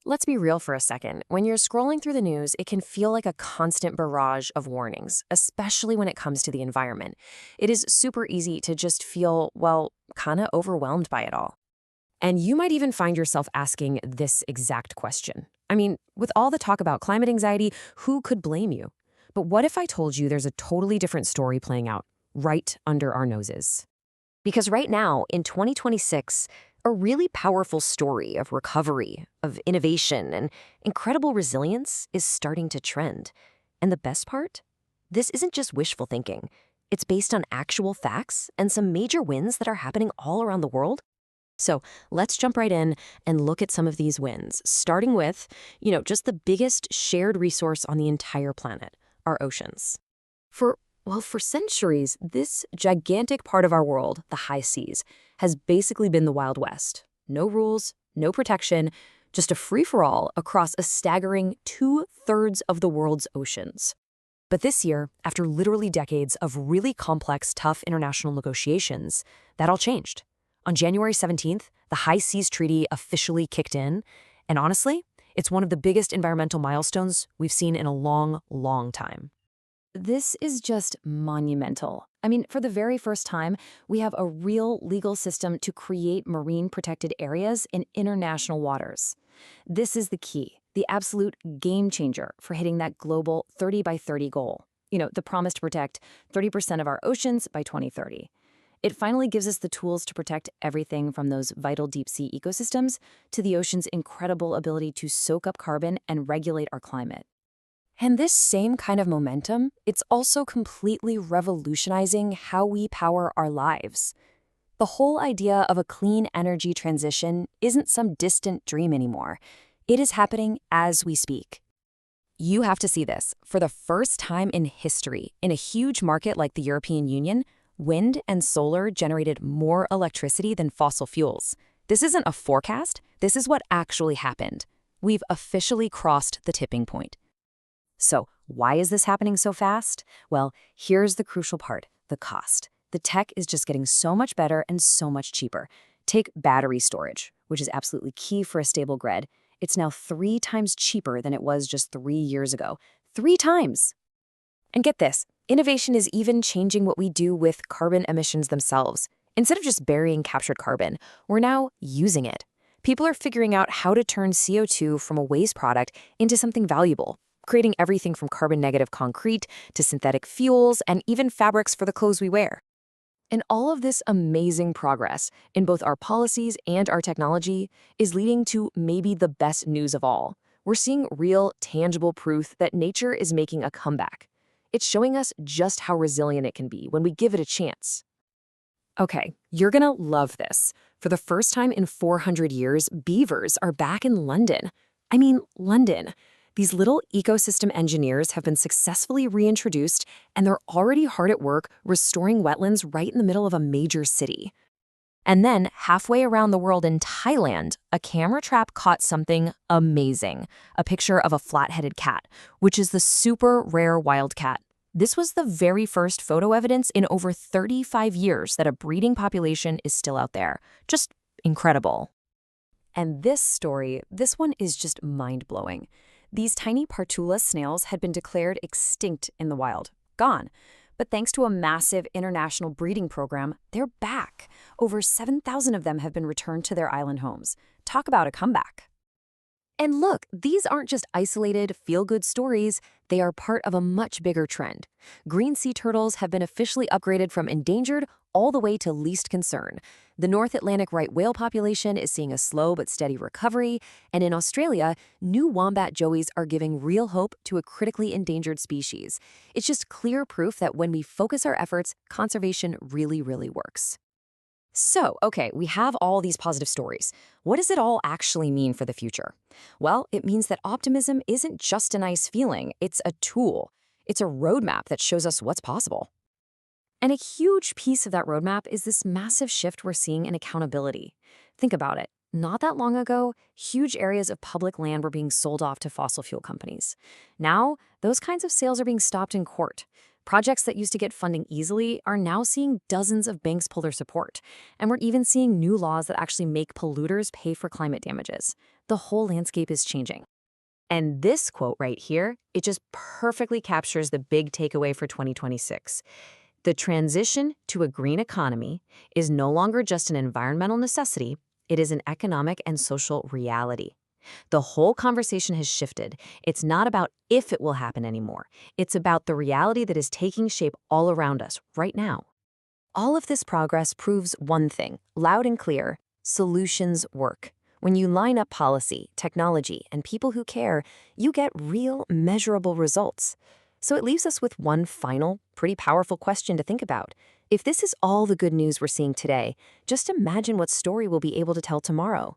Let's be real for a second. When you're scrolling through the news, it can feel like a constant barrage of warnings, especially when it comes to the environment. It is super easy to just feel, well, kind of overwhelmed by it all. And you might even find yourself asking this exact question. I mean, with all the talk about climate anxiety, who could blame you? But what if I told you there's a totally different story playing out right under our noses? Because right now, in 2026, a really powerful story of recovery, of innovation, and incredible resilience is starting to trend. And the best part? This isn't just wishful thinking. It's based on actual facts and some major wins that are happening all around the world. So let's jump right in and look at some of these wins, starting with, just the biggest shared resource on the entire planet, our oceans. For centuries, this gigantic part of our world, the high seas, has basically been the Wild West. No rules, no protection, just a free-for-all across a staggering 2/3 of the world's oceans. But this year, after literally decades of really complex, tough international negotiations, that all changed. On January 17th, the High Seas Treaty officially kicked in, and honestly, it's one of the biggest environmental milestones we've seen in a long, long time. This is just monumental. I mean, for the very first time, we have a real legal system to create marine protected areas in international waters. This is the key, the absolute game changer for hitting that global 30 by 30 goal. The promise to protect 30% of our oceans by 2030. It finally gives us the tools to protect everything from those vital deep sea ecosystems to the ocean's incredible ability to soak up carbon and regulate our climate. And this same kind of momentum, it's also completely revolutionizing how we power our lives. The whole idea of a clean energy transition isn't some distant dream anymore. It is happening as we speak. You have to see this. For the first time in history, in a huge market like the European Union, wind and solar generated more electricity than fossil fuels. This isn't a forecast. This is what actually happened. We've officially crossed the tipping point. So why is this happening so fast? Well, here's the crucial part, the cost. The tech is just getting so much better and so much cheaper. Take battery storage, which is absolutely key for a stable grid. It's now 3 times cheaper than it was just 3 years ago. 3 times! And get this, innovation is even changing what we do with carbon emissions themselves. Instead of just burying captured carbon, we're now using it. People are figuring out how to turn CO2 from a waste product into something valuable, creating everything from carbon-negative concrete to synthetic fuels and even fabrics for the clothes we wear. And all of this amazing progress in both our policies and our technology is leading to maybe the best news of all. We're seeing real, tangible proof that nature is making a comeback. It's showing us just how resilient it can be when we give it a chance. Okay, you're gonna love this. For the first time in 400 years, beavers are back in London. I mean, London. These little ecosystem engineers have been successfully reintroduced, and they're already hard at work restoring wetlands right in the middle of a major city. And then, halfway around the world in Thailand, a camera trap caught something amazing, a picture of a flat-headed cat, which is the super rare wild cat. This was the very first photo evidence in over 35 years that a breeding population is still out there. Just incredible. And this story, this one is just mind-blowing. These tiny Partula snails had been declared extinct in the wild, gone. But thanks to a massive international breeding program, they're back. Over 7,000 of them have been returned to their island homes. Talk about a comeback. And look, these aren't just isolated, feel-good stories. They are part of a much bigger trend. Green sea turtles have been officially upgraded from endangered all the way to least concern. The North Atlantic right whale population is seeing a slow but steady recovery, and in Australia, new wombat joeys are giving real hope to a critically endangered species. It's just clear proof that when we focus our efforts, conservation really, really works. So, okay, we have all these positive stories. What does it all actually mean for the future? Well, it means that optimism isn't just a nice feeling, it's a tool. It's a roadmap that shows us what's possible. And a huge piece of that roadmap is this massive shift we're seeing in accountability. Think about it. Not that long ago, huge areas of public land were being sold off to fossil fuel companies. Now, those kinds of sales are being stopped in court. Projects that used to get funding easily are now seeing dozens of banks pull their support. And we're even seeing new laws that actually make polluters pay for climate damages. The whole landscape is changing. And this quote right here, it just perfectly captures the big takeaway for 2026. The transition to a green economy is no longer just an environmental necessity, it is an economic and social reality. The whole conversation has shifted. It's not about if it will happen anymore. It's about the reality that is taking shape all around us right now. All of this progress proves one thing, loud and clear: solutions work. When you line up policy, technology, and people who care, you get real, measurable results. So it leaves us with one final, pretty powerful question to think about. If this is all the good news we're seeing today, just imagine what story we'll be able to tell tomorrow.